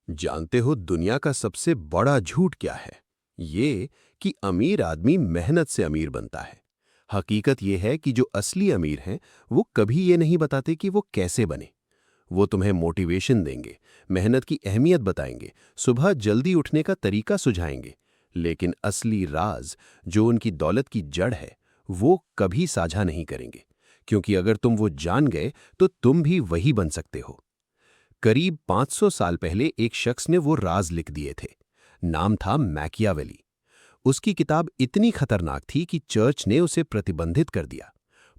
जानते हो दुनिया का सबसे बड़ा झूठ क्या है? ये कि अमीर आदमी मेहनत से अमीर बनता है। हकीकत ये है कि जो असली अमीर हैं, वो कभी ये नहीं बताते कि वो कैसे बने। वो तुम्हें मोटिवेशन देंगे, मेहनत की अहमियत बताएंगे, सुबह जल्दी उठने का तरीका सुझाएंगे। लेकिन असली राज, जो उनकी दौलत की जड़ है, वो कभी साझा नहीं करेंगे। क्योंकि अगर तुम वो जान गए, तो तुम भी वही बन सकते हो। करीब 500 साल पहले एक शख्स ने वो राज लिख दिए थे। नाम था मैकियावेली। उसकी किताब इतनी खतरनाक थी कि चर्च ने उसे प्रतिबंधित कर दिया।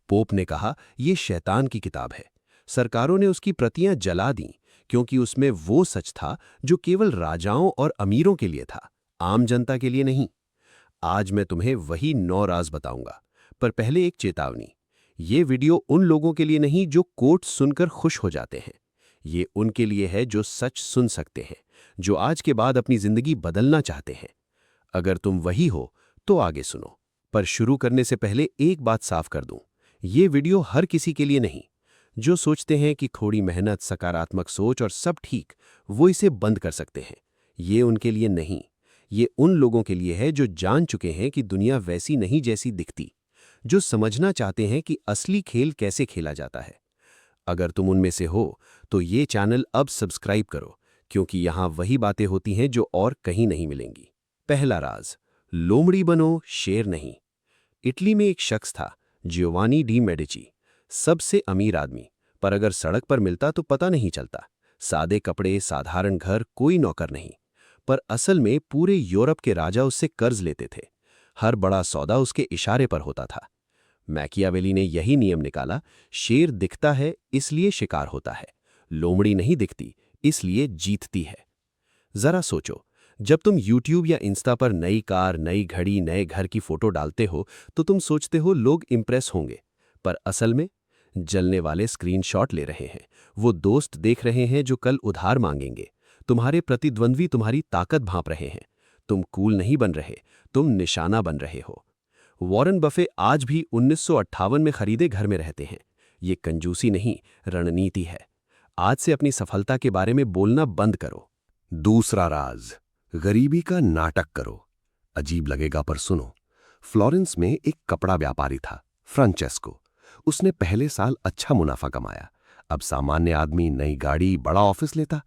पोप ने कहा, यह शैतान की किताब है। सरकारों ने उसकी प्रतियां जला दी, क्योंकि उसमें वो सच था जो केवल राजाओं और अमीरों के लिए था, आम जनता के लिए नहीं। आज मैं तुम्हें वही 9 राज बताऊंगा। पर पहले एक चेतावनी। ये वीडियो उन लोगों के लिए नहीं जो कोट सुनकर खुश हो जाते हैं। ये उनके लिए है जो सच सुन सकते हैं, जो आज के बाद अपनी जिंदगी बदलना चाहते हैं। अगर तुम वही हो तो आगे सुनो। पर शुरू करने से पहले एक बात साफ कर दूं। ये वीडियो हर किसी के लिए नहीं। जो सोचते हैं कि थोड़ी मेहनत, सकारात्मक सोच और सब ठीक, वो इसे बंद कर सकते हैं। ये उनके लिए नहीं। ये उन लोगों के लिए है जो जान चुके हैं कि दुनिया वैसी नहीं जैसी दिखती, जो समझना चाहते हैं कि असली खेल कैसे खेला जाता है। अगर तुम उनमें से हो तो ये चैनल अब सब्सक्राइब करो, क्योंकि यहाँ वही बातें होती हैं जो और कहीं नहीं मिलेंगी। पहला राज, लोमड़ी बनो, शेर नहीं। इटली में एक शख्स था, जियोवानी डी मेडिची। सबसे अमीर आदमी, पर अगर सड़क पर मिलता तो पता नहीं चलता। सादे कपड़े, साधारण घर, कोई नौकर नहीं। पर असल में पूरे यूरोप के राजा उससे कर्ज लेते थे। हर बड़ा सौदा उसके इशारे पर होता था। मैकियावेली ने यही नियम निकाला, शेर दिखता है इसलिए शिकार होता है, लोमड़ी नहीं दिखती इसलिए जीतती है। जरा सोचो, जब तुम YouTube या इंस्टा पर नई कार, नई घड़ी, नए घर की फोटो डालते हो तो तुम सोचते हो लोग इंप्रेस होंगे। पर असल में जलने वाले स्क्रीनशॉट ले रहे हैं, वो दोस्त देख रहे हैं जो कल उधार मांगेंगे। तुम्हारे प्रतिद्वंद्वी तुम्हारी ताकत भांप रहे हैं। तुम कूल नहीं बन रहे, तुम निशाना बन रहे हो। वॉरेन बफे आज भी 1958 में खरीदे घर में रहते हैं। ये कंजूसी नहीं, रणनीति है। आज से अपनी सफलता के बारे में बोलना बंद करो। दूसरा राज, गरीबी का नाटक करो। अजीब लगेगा पर सुनो। फ्लोरेंस में एक कपड़ा व्यापारी था, फ्रांचेस्को। उसने पहले साल अच्छा मुनाफा कमाया। अब सामान्य आदमी नई गाड़ी, बड़ा ऑफिस लेता,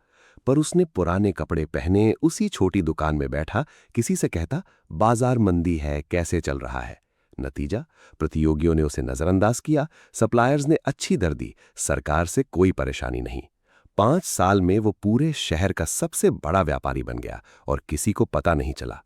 पर उसने पुराने कपड़े पहने उसी छोटी दुकान में बैठा किसी से कहता, बाजार मंदी है, कैसे चल रहा है। नतीजा, प्रतियोगियों ने उसे नजरअंदाज किया, सप्लायर्स ने अच्छी दर दी, सरकार से कोई परेशानी नहीं। 5 साल में वो पूरे शहर का सबसे बड़ा व्यापारी बन गया और किसी को पता नहीं चला।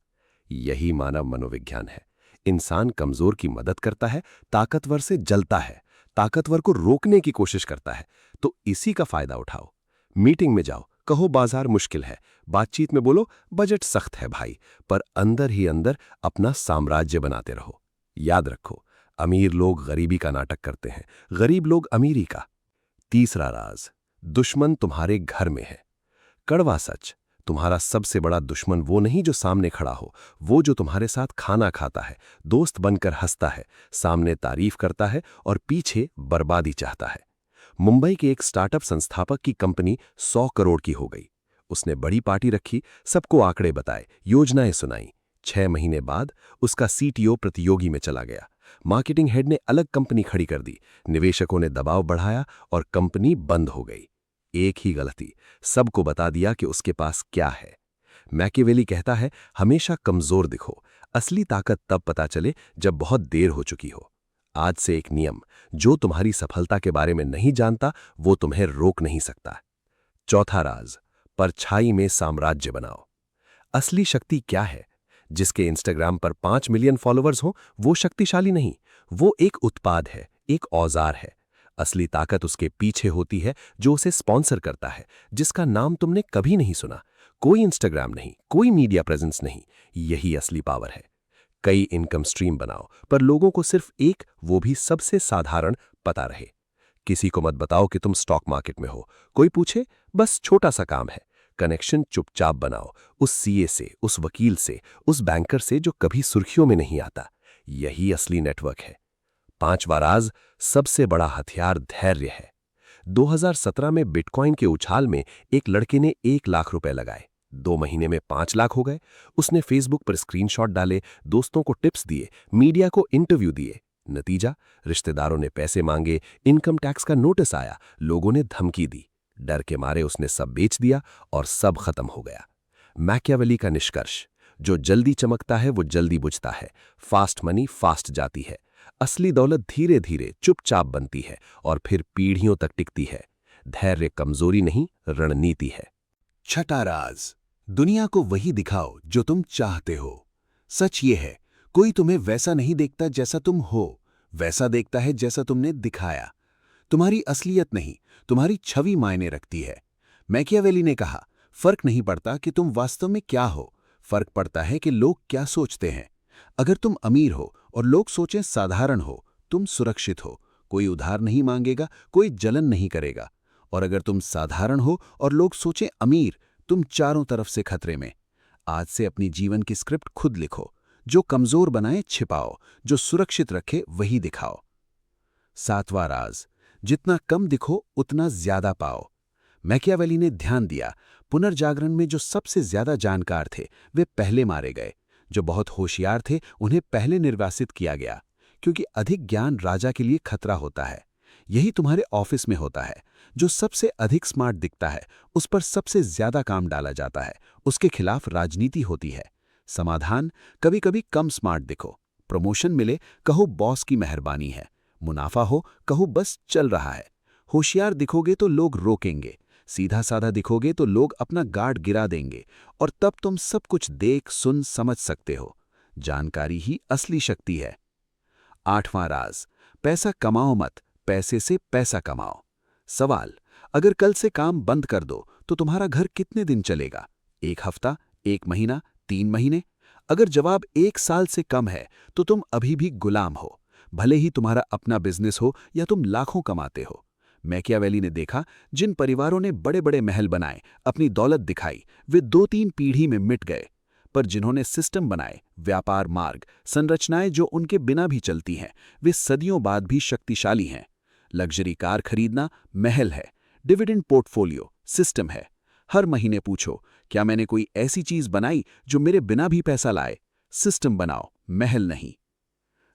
यही मानव मनोविज्ञान है। इंसान कमजोर की मदद करता है, ताकतवर से जलता है, ताकतवर को रोकने की कोशिश करता है। तो इसी का फायदा उठाओ। मीटिंग में जाओ, कहो बाजार मुश्किल है। बातचीत में बोलो बजट सख्त है भाई, पर अंदर ही अंदर अपना साम्राज्य बनाते रहो। याद रखो, अमीर लोग गरीबी का नाटक करते हैं, गरीब लोग अमीरी का। तीसरा राज, दुश्मन तुम्हारे घर में है। कड़वा सच, तुम्हारा सबसे बड़ा दुश्मन वो नहीं जो सामने खड़ा हो, वो जो तुम्हारे साथ खाना खाता है, दोस्त बनकर हंसता है, सामने तारीफ करता है और पीछे बर्बादी चाहता है। मुंबई के एक स्टार्टअप संस्थापक की कंपनी 100 करोड़ की हो गई। उसने बड़ी पार्टी रखी, सबको आंकड़े बताए, योजनाएं सुनाई। 6 महीने बाद उसका सीटीओ प्रतियोगी में चला गया। मार्केटिंग हेड ने अलग कंपनी खड़ी कर दी, निवेशकों ने दबाव बढ़ाया और कंपनी बंद हो गई। एक ही गलती, सबको बता दिया कि उसके पास क्या है। मैकियावेली कहता है, हमेशा कमजोर दिखो, असली ताकत तब पता चले जब बहुत देर हो चुकी हो। आज से एक नियम, जो तुम्हारी सफलता के बारे में नहीं जानता वो तुम्हें रोक नहीं सकता। चौथा राज, परछाई में साम्राज्य बनाओ। असली शक्ति क्या है? जिसके इंस्टाग्राम पर 5 मिलियन फॉलोअर्स हो वो शक्तिशाली नहीं, वो एक उत्पाद है, एक औजार है। असली ताकत उसके पीछे होती है जो उसे स्पॉन्सर करता है, जिसका नाम तुमने कभी नहीं सुना। कोई इंस्टाग्राम नहीं, कोई मीडिया प्रेजेंस नहीं, यही असली पावर है। कई इनकम स्ट्रीम बनाओ, पर लोगों को सिर्फ एक, वो भी सबसे साधारण, पता रहे। किसी को मत बताओ कि तुम स्टॉक मार्केट में हो। कोई पूछे, बस छोटा सा काम है। कनेक्शन चुपचाप बनाओ, उस सीए से, उस वकील से, उस बैंकर से जो कभी सुर्खियों में नहीं आता। यही असली नेटवर्क है। पांचवा राज, सबसे बड़ा हथियार धैर्य है। 2017 में बिटकॉइन के उछाल में एक लड़के ने 1 लाख रुपए लगाए। 2 महीने में 5 लाख हो गए। उसने फेसबुक पर स्क्रीनशॉट डाले, दोस्तों को टिप्स दिए, मीडिया को इंटरव्यू दिए। नतीजा, रिश्तेदारों ने पैसे मांगे, इनकम टैक्स का नोटिस आया, लोगों ने धमकी दी। डर के मारे उसने सब बेच दिया और सब खत्म हो गया। मैकियावेली का निष्कर्ष, जो जल्दी चमकता है वो जल्दी बुझता है। फास्ट मनी फास्ट जाती है। असली दौलत धीरे धीरे चुपचाप बनती है और फिर पीढ़ियों तक टिकती है। धैर्य कमजोरी नहीं, रणनीति है। छठा राज, दुनिया को वही दिखाओ जो तुम चाहते हो। सच ये है, कोई तुम्हें वैसा नहीं देखता जैसा तुम हो, वैसा देखता है जैसा तुमने दिखाया। तुम्हारी असलियत नहीं, तुम्हारी छवि मायने रखती है। मैकियावेली ने कहा, फर्क नहीं पड़ता कि तुम वास्तव में क्या हो, फर्क पड़ता है कि लोग क्या सोचते हैं। अगर तुम अमीर हो और लोग सोचें साधारण हो, तुम सुरक्षित हो। कोई उधार नहीं मांगेगा, कोई जलन नहीं करेगा। और अगर तुम साधारण हो और लोग सोचें अमीर, तुम चारों तरफ से खतरे में। आज से अपनी जीवन की स्क्रिप्ट खुद लिखो। जो कमजोर बनाए छिपाओ, जो सुरक्षित रखे वही दिखाओ। सातवां राज, जितना कम दिखो उतना ज्यादा पाओ। मैकियावेली ने ध्यान दिया, पुनर्जागरण में जो सबसे ज्यादा जानकार थे वे पहले मारे गए। जो बहुत होशियार थे उन्हें पहले निर्वासित किया गया, क्योंकि अधिक ज्ञान राजा के लिए खतरा होता है। यही तुम्हारे ऑफिस में होता है। जो सबसे अधिक स्मार्ट दिखता है उस पर सबसे ज्यादा काम डाला जाता है, उसके खिलाफ राजनीति होती है। समाधान, कभी कभी कम स्मार्ट दिखो। प्रमोशन मिले, कहो बॉस की मेहरबानी है। मुनाफा हो, कहो बस चल रहा है। होशियार दिखोगे तो लोग रोकेंगे, सीधा साधा दिखोगे तो लोग अपना गार्ड गिरा देंगे, और तब तुम सब कुछ देख सुन समझ सकते हो। जानकारी ही असली शक्ति है। आठवां राज, पैसा कमाओ मत, पैसे से पैसा कमाओ। सवाल, अगर कल से काम बंद कर दो तो तुम्हारा घर कितने दिन चलेगा? 1 हफ्ता, 1 महीना, 3 महीने? अगर जवाब 1 साल से कम है तो तुम अभी भी गुलाम हो, भले ही तुम्हारा अपना बिजनेस हो या तुम लाखों कमाते हो। मैकियावेली ने देखा, जिन परिवारों ने बड़े बड़े महल बनाए, अपनी दौलत दिखाई, वे 2-3 पीढ़ी में मिट गए। पर जिन्होंने सिस्टम बनाए, व्यापार मार्ग, संरचनाएं जो उनके बिना भी चलती हैं, वे सदियों बाद भी शक्तिशाली हैं। लग्जरी कार खरीदना महल है, डिविडेंड पोर्टफोलियो सिस्टम है। हर महीने पूछो, क्या मैंने कोई ऐसी चीज बनाई जो मेरे बिना भी पैसा लाए? सिस्टम बनाओ, महल नहीं।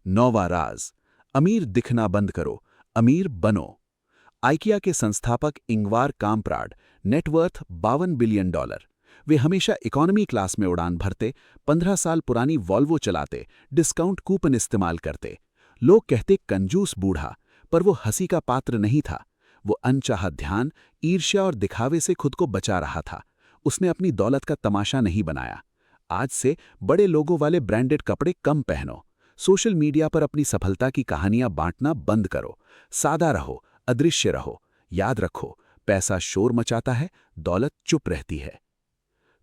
नौवां राज, अमीर दिखना बंद करो, अमीर बनो। आइकिया के संस्थापक इंगवार कामप्राड, नेटवर्थ $52 बिलियन। वे हमेशा इकोनॉमी क्लास में उड़ान भरते, 15 साल पुरानी वॉल्वो चलाते, डिस्काउंट कूपन इस्तेमाल करते। लोग कहते कंजूस बूढ़ा, पर वो हंसी का पात्र नहीं था। वो अनचाहा ध्यान, ईर्ष्या और दिखावे से खुद को बचा रहा था। उसने अपनी दौलत का तमाशा नहीं बनाया। आज से बड़े लोगों वाले ब्रांडेड कपड़े कम पहनो। सोशल मीडिया पर अपनी सफलता की कहानियां बांटना बंद करो। सादा रहो, अदृश्य रहो। याद रखो, पैसा शोर मचाता है, दौलत चुप रहती है।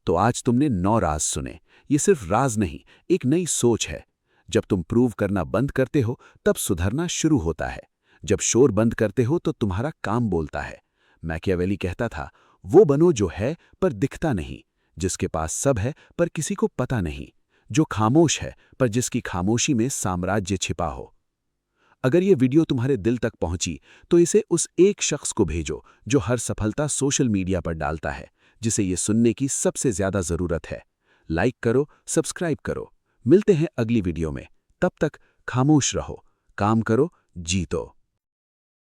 तो आज तुमने 9 राज सुने। ये सिर्फ राज नहीं, एक नई सोच है। जब तुम प्रूव करना बंद करते हो तब सुधरना शुरू होता है। जब शोर बंद करते हो तो तुम्हारा काम बोलता है। मैकियावेली कहता था, वो बनो जो है पर दिखता नहीं, जिसके पास सब है पर किसी को पता नहीं, जो खामोश है पर जिसकी खामोशी में साम्राज्य छिपा हो। अगर ये वीडियो तुम्हारे दिल तक पहुंची तो इसे उस एक शख्स को भेजो जो हर सफलता सोशल मीडिया पर डालता है, जिसे ये सुनने की सबसे ज्यादा जरूरत है। लाइक करो, सब्सक्राइब करो। मिलते हैं अगली वीडियो में। तब तक खामोश रहो, काम करो, जीतो।